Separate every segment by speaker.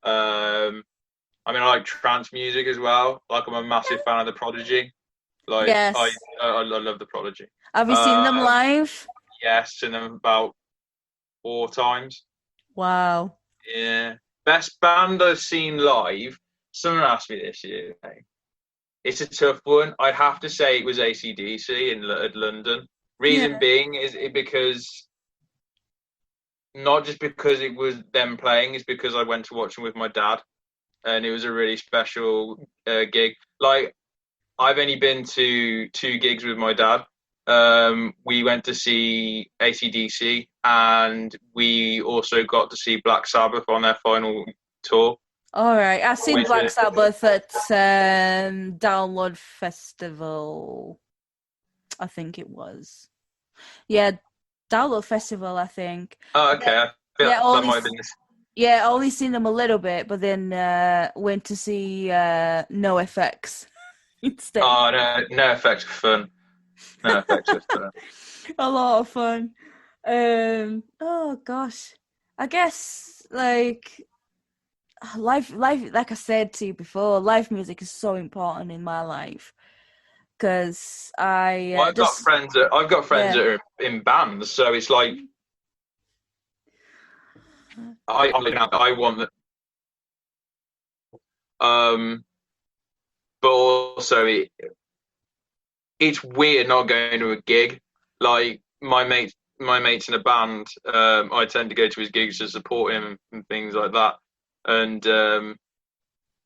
Speaker 1: I mean, I like trance music as well. Like, I'm a massive fan of the Prodigy. Like,
Speaker 2: Yes.
Speaker 1: I love the Prodigy.
Speaker 2: Have you seen them
Speaker 1: Um,
Speaker 2: live?
Speaker 1: yes, seen them about 4 times.
Speaker 2: Wow.
Speaker 1: Yeah. Best band I've seen live. Someone asked me this year. It's a tough one. I'd have to say it was AC/DC at London. Reason
Speaker 2: Yeah.
Speaker 1: being is because not just because it was them playing, it's because I went to watch them with my dad, and it was a really special gig. Like, I've only been to 2 gigs with my dad. We went to see AC/DC, and we also got to see Black Sabbath on their final tour.
Speaker 2: All right. I've seen
Speaker 1: Which
Speaker 2: Black Sabbath at Download Festival. I think it was. Yeah, Download Festival, I think.
Speaker 1: oh,
Speaker 2: Yeah,
Speaker 1: okay, I feel
Speaker 2: yeah,
Speaker 1: that might have been this.
Speaker 2: yeah, only seen them a little bit, but then went to see No FX instead.
Speaker 1: Oh no, no effects for fun. No effects for fun.
Speaker 2: A lot of fun. Oh gosh. I guess live like I said to you before, live music is so important in my life because I
Speaker 1: Well,
Speaker 2: just
Speaker 1: I've got friends
Speaker 2: yeah.
Speaker 1: that are in bands, so it's like I want that. Um, but also it's weird not going to a gig. Like, my mates in a band. I tend to go to his gigs to support him and things like that. And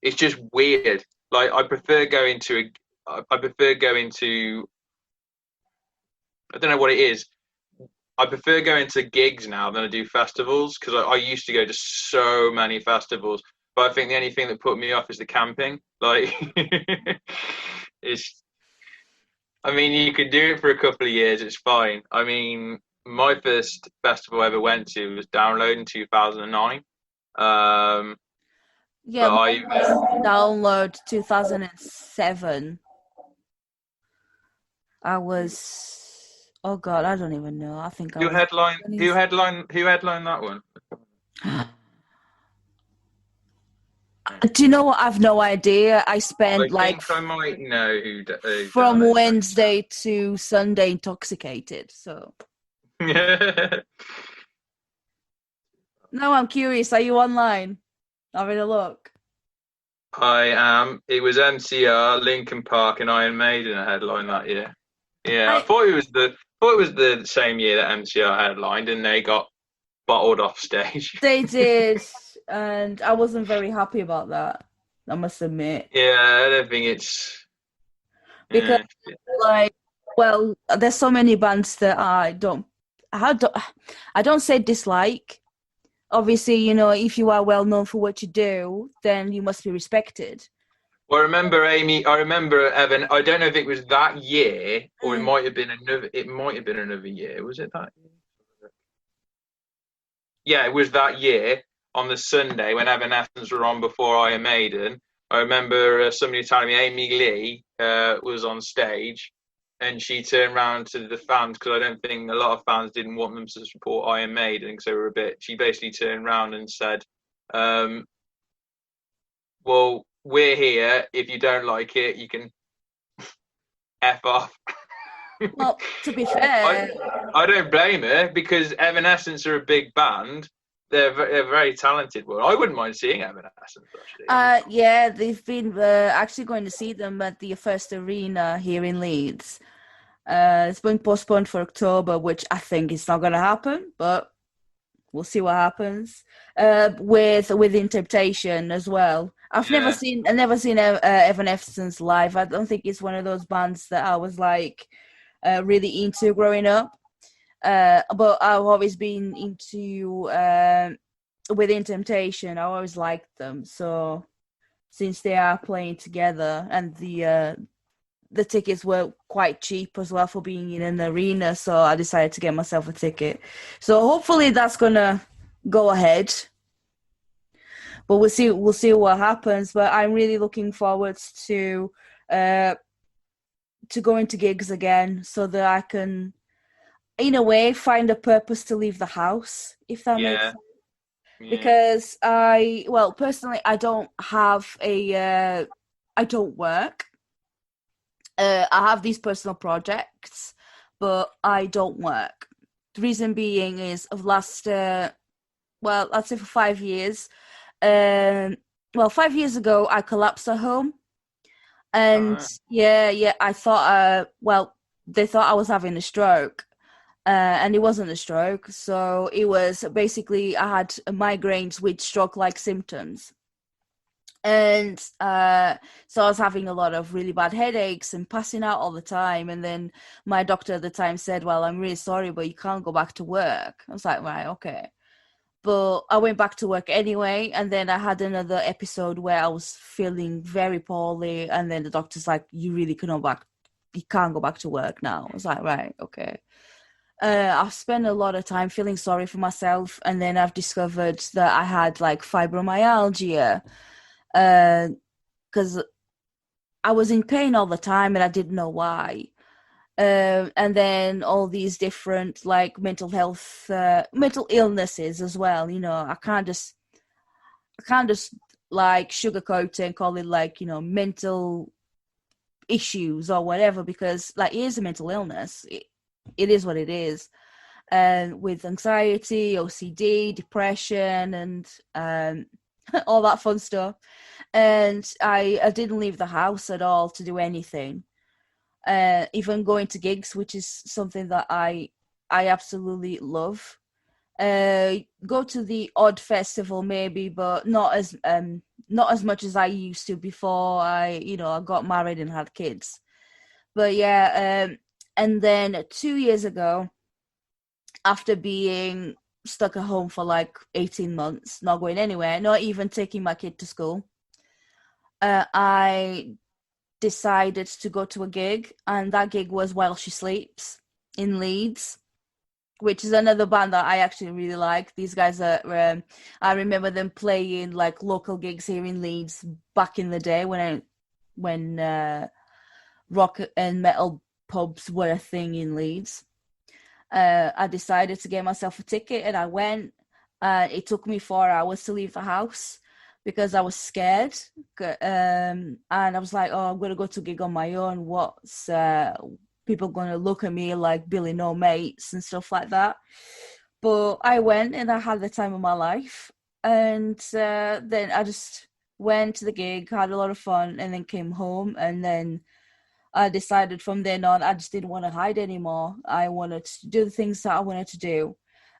Speaker 1: it's just weird. Like, I prefer going to. I don't know what it is. I prefer going to gigs now than I do festivals because I used to go to so many festivals, but I think the only thing that put me off is the camping. Like, it's. I mean, you could do it for a couple of years; it's fine. I mean, my first festival I ever went to was Download in 2009.
Speaker 2: Yeah,
Speaker 1: But
Speaker 2: mine was Download 2007. I was, oh God, I don't even know. I think I was in my 20s.
Speaker 1: who headlined that one?
Speaker 2: Do you know what? I've no idea. I spent
Speaker 1: I
Speaker 2: like
Speaker 1: think I might know who
Speaker 2: from
Speaker 1: Download
Speaker 2: Wednesday to Sunday intoxicated. So
Speaker 1: headlined.
Speaker 2: now I'm curious. Are you online? Having a look.
Speaker 1: I am. It was MCR, Linkin Park, and Iron Maiden headline that year. Yeah, I
Speaker 2: I
Speaker 1: thought it was the same year that MCR headlined, and they got bottled off stage.
Speaker 2: They did, and I wasn't very happy about that. I must admit,
Speaker 1: Yeah, I don't think it's.
Speaker 2: because
Speaker 1: Yeah,
Speaker 2: like, well, there's so many bands that I don't, I don't say dislike. Obviously, you know, if you are well known for what you do, then you must be respected.
Speaker 1: well, I remember Amy. I remember Evan. I don't know if it was that year or it
Speaker 2: Mm.
Speaker 1: might have been another. It might have been another year. Was it that? Yeah, it was that year on the Sunday when Evanescence were on before Iron Maiden. I remember somebody telling me Amy Lee was on stage, and she turned around to the fans because I don't think a lot of fans didn't want them to support Iron Maiden because they were a bit. She basically turned around and said, um, "Well, we're here. If you don't like it, you can f off."
Speaker 2: Well, to be
Speaker 1: I
Speaker 2: fair,
Speaker 1: I don't blame her because Evanescence are a big band. They're very talented one. I wouldn't mind seeing Evanescence actually.
Speaker 2: yeah, they've been actually going to see them at the First Arena here in Leeds. It's been postponed for October, which I think is not going to happen, but we'll see what happens. With Interpretation as well.
Speaker 1: Yeah,
Speaker 2: I've never seen Evanescence live. I don't think it's one of those bands that I was like really into growing up. But I've always been into Within Temptation. I always liked them. So since they are playing together and the tickets were quite cheap as well for being in an arena, so I decided to get myself a ticket. So hopefully that's gonna go ahead. But we'll see what happens. But I'm really looking forward uh to going to gigs again so that I can in a way find a purpose to leave the house, if that makes
Speaker 1: yeah.
Speaker 2: sense.
Speaker 1: Yeah.
Speaker 2: because personally, I don't have I don't work. I have these personal projects, but I don't work. The reason being is of last, I'd say for 5 years. Um, 5 years ago, I collapsed at home, and
Speaker 1: Alright.
Speaker 2: yeah, I thought, they thought I was having a stroke, and it wasn't a stroke. So it was basically I had migraines with stroke-like symptoms, and so I was having a lot of really bad headaches and passing out all the time. And then my doctor at the time said, "Well, I'm really sorry, but you can't go back to work." I was like, "Right, okay." But I went back to work anyway, and then I had another episode where I was feeling very poorly, and then the doctor's like, you can't go back to work now." I was like, "Right, okay." I've spent a lot of time feeling sorry for myself, and then I've discovered that I had like fibromyalgia, because I was in pain all the time and I didn't know why. And then all these different like mental illnesses as well. I can't just like sugarcoat it and call it like mental issues or whatever, because like it is a mental illness. It is what it is. And with anxiety, OCD, depression, and all that fun stuff. And I didn't leave the house at all to do anything. Even going to gigs, which is something that I absolutely love. Go to the odd festival maybe, but not as much as I used to before I got married and had kids. But yeah, and then 2 years ago, after being stuck at home for like 18 months, not going anywhere, not even taking my kid to school, I decided to go to a gig, and that gig was While She Sleeps in Leeds, which is another band that I actually really like. These guys are, I remember them playing like local gigs here in Leeds back in the day when rock and metal pubs were a thing in Leeds. I decided to get myself a ticket, and I went. It took me 4 hours to leave the house because I was scared. And I was like, "Oh, I'm gonna go to a gig on my own. What's people gonna look at me like Billy No Mates and stuff like that?" But I went, and I had the time of my life. And then I just went to the gig, had a lot of fun, and then came home. And then I decided from then on, I just didn't want to hide anymore. I wanted to do the things that I wanted to do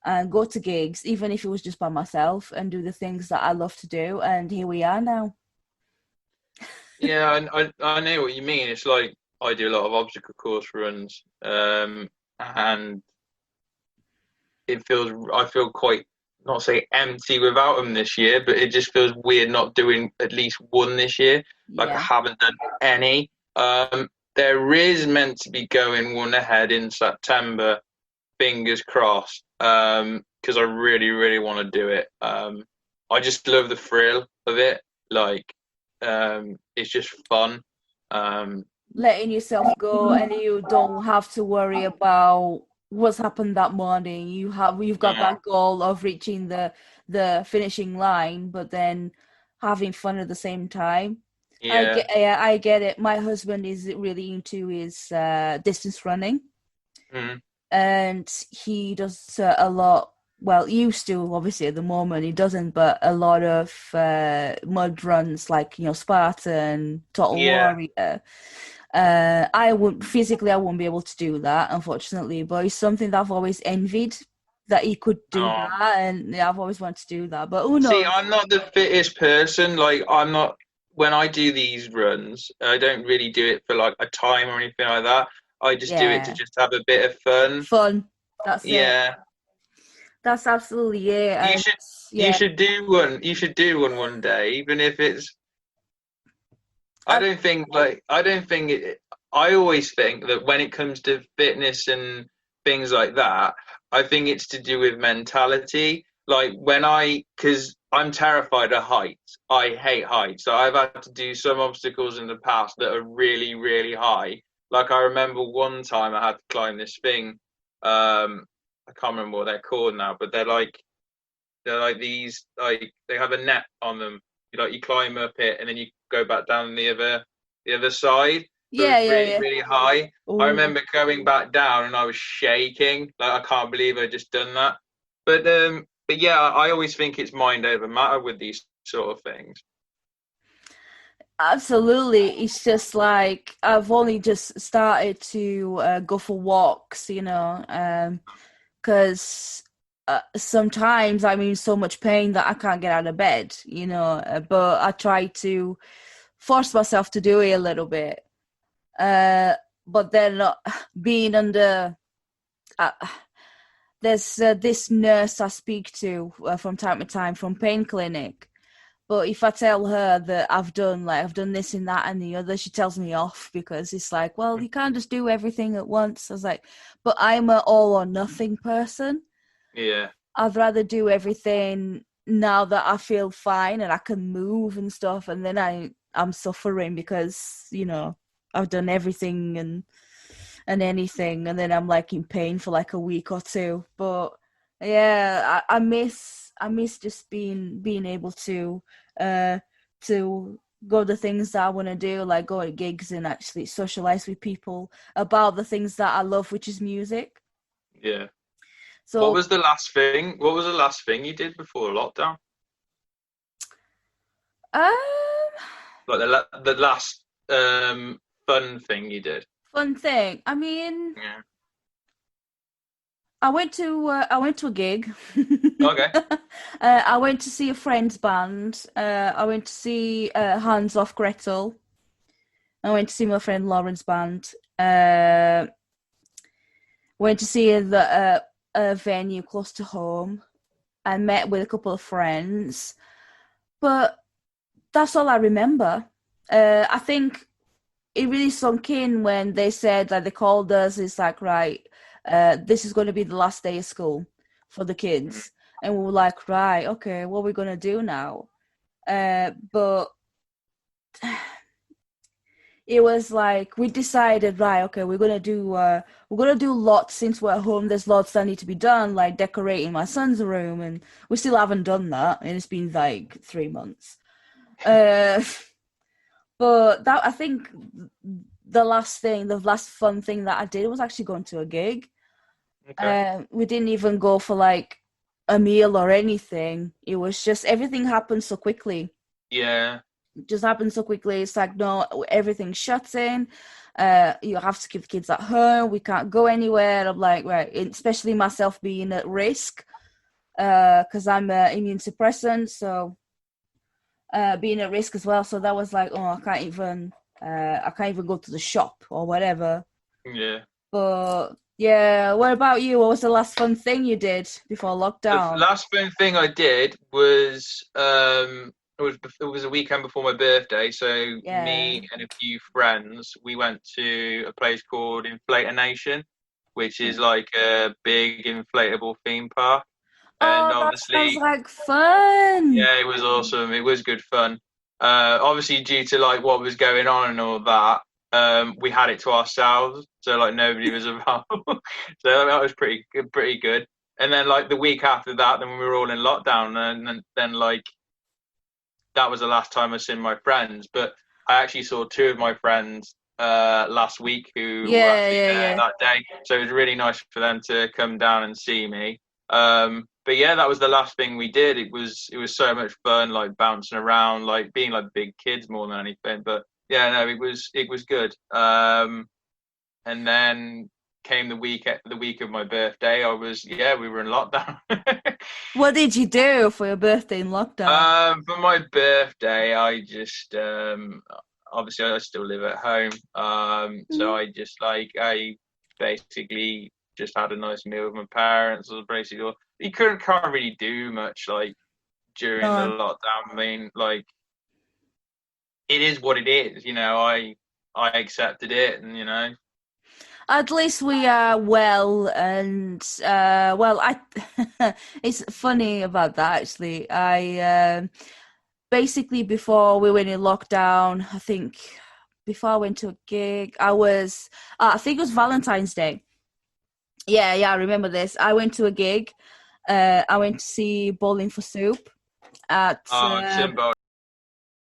Speaker 2: and go to gigs, even if it was just by myself, and do the things that I love to do. And here we are now.
Speaker 1: Yeah, I know what you mean. It's like I do a lot of obstacle course runs, and I feel quite, not say empty without them this year, but it just feels weird not doing at least one this year. Like I
Speaker 2: Yeah.
Speaker 1: haven't done any. There is meant to be going one ahead in September, fingers crossed. Because I really, really want to do it. I just love the thrill of it. Like, it's just fun. Um,
Speaker 2: Letting yourself go, and you don't have to worry about what's happened that morning. You've got
Speaker 1: uh,
Speaker 2: that goal of reaching the finishing line, but then having fun at the same time.
Speaker 1: yeah.
Speaker 2: I get it. My husband is really into his distance running,
Speaker 1: Mm,
Speaker 2: and he does a lot. Well, used to, obviously at the moment he doesn't, but a lot of mud runs, like Spartan, Total
Speaker 1: yeah.
Speaker 2: Warrior. I won't be able to do that, unfortunately, but it's something that I've always envied, that he could do
Speaker 1: Oh.
Speaker 2: that, and yeah, I've always wanted to do that. But who
Speaker 1: See,
Speaker 2: knows?
Speaker 1: I'm not the fittest person. Like, I'm not, when I do these runs, I don't really do it for like a time or anything like that. I just do it to
Speaker 2: Yeah,
Speaker 1: just have a bit of fun.
Speaker 2: fun. That's it.
Speaker 1: Yeah.
Speaker 2: That's absolutely it.
Speaker 1: You
Speaker 2: And
Speaker 1: should you
Speaker 2: yeah,
Speaker 1: should do one. You should do one day, even if it's
Speaker 2: I,
Speaker 1: I don't think it, I always think that when it comes to fitness and things like that, I think it's to do with mentality. Like because I'm terrified of heights. I hate heights. So I've had to do some obstacles in the past that are really, really high. Like I remember one time I had to climb this thing. I can't remember what they're called now, but they're like They're like these, like they have a net on them. You climb up it and then you go back down the other side. But
Speaker 2: Yeah,
Speaker 1: it's
Speaker 2: yeah,
Speaker 1: really
Speaker 2: yeah.
Speaker 1: really high. I
Speaker 2: Oh,
Speaker 1: remember going back down and I was shaking. Like I can't believe I just done that. But yeah, I always think it's mind over matter with these sort of things.
Speaker 2: absolutely. It's just like I've only just started to go for walks, because sometimes I'm in so much pain that I can't get out of bed, but I try to force myself to do it a little bit. Uh, but then being under, uh, there's this nurse I speak to from time to time from pain clinic. But if I tell her that I've done this and that and the other, she tells me off because it's like, well, you can't just do everything at once. I was like, but I'm an all or nothing person.
Speaker 1: Yeah,
Speaker 2: I'd rather do everything now that I feel fine and I can move and stuff, and then I'm suffering because I've done everything and anything, and then I'm like in pain for like a week or two. But yeah, I miss just being able uh to go the things that I want to do, like go to gigs and actually socialize with people about the things that I love, which is music.
Speaker 1: yeah.
Speaker 2: So
Speaker 1: What was the last thing you did before lockdown?
Speaker 2: um
Speaker 1: Like the last fun thing you did?
Speaker 2: fun thing. I mean,
Speaker 1: Yeah.
Speaker 2: I went to a gig.
Speaker 1: Okay.
Speaker 2: I went to see a friend's band. I went to see Hands Off Gretel. I went to see my friend Lauren's band. Went to see a venue close to home. I met with a couple of friends, but that's all I remember. I think it really sunk in when they said, like, they called us. It's like, right, this is going to be the last day of school for the
Speaker 1: Mm.
Speaker 2: kids, and we were like, right, okay, what are we going to do now? But it was like we decided, right, okay, we're gonna do lots since we're home. There's lots that need to be done, like decorating my son's room, and we still haven't done that, and it's been like 3 months. Uh, but that I think the last fun thing that I did was actually going to a gig.
Speaker 1: Okay.
Speaker 2: We didn't even go for like a meal or anything. It was just everything happened so quickly.
Speaker 1: Yeah.
Speaker 2: It just happened so quickly. It's like, no, everything shuts in. You have to keep the kids at home. We can't go anywhere. I'm like, right, especially myself being at risk because I'm immune suppressant, so being at risk as well. So that was like, oh, I can't even go to the shop or whatever.
Speaker 1: Yeah.
Speaker 2: But yeah, what about you? What was the last fun thing you did before
Speaker 1: The
Speaker 2: lockdown?
Speaker 1: last fun thing I did was it was a weekend before my birthday. So
Speaker 2: Yeah.
Speaker 1: me and a few friends, we went to a place called Inflator Nation, which is like a big inflatable theme park. And
Speaker 2: Oh, that sounds
Speaker 1: obviously,
Speaker 2: like fun.
Speaker 1: yeah, it was awesome. It was good fun. Obviously, due to like what was going on and all that, we had it to ourselves, so like nobody was around. So that was pretty good. And then like the week after that, then we were all in lockdown, and then like that was the last time I seen my friends. But I actually saw two of my friends last week who were
Speaker 2: Yeah,
Speaker 1: actually
Speaker 2: yeah,
Speaker 1: there
Speaker 2: yeah.
Speaker 1: that day. So it was really nice for them to come down and see me. But yeah, that was the last thing we did. It was so much fun, like bouncing around, like being like big kids more than anything. But yeah, no, it was good. And then came the week of my birthday. We were in lockdown.
Speaker 2: What did you do for your birthday in lockdown?
Speaker 1: For my birthday, I just obviously I still live at home. So
Speaker 2: Mm.
Speaker 1: I basically just had a nice meal with my parents. I was basically you can't really do much like during the
Speaker 2: No.
Speaker 1: lockdown. I mean, like it is what it is. I accepted it, and
Speaker 2: At least we are well, and well, I. It's funny about that actually. I basically before we went in lockdown, I think before I went to a gig, I think it was Valentine's Day. Yeah, I remember this. I went to a gig, I went to see Bowling for Soup at
Speaker 1: Oh, I've seen both.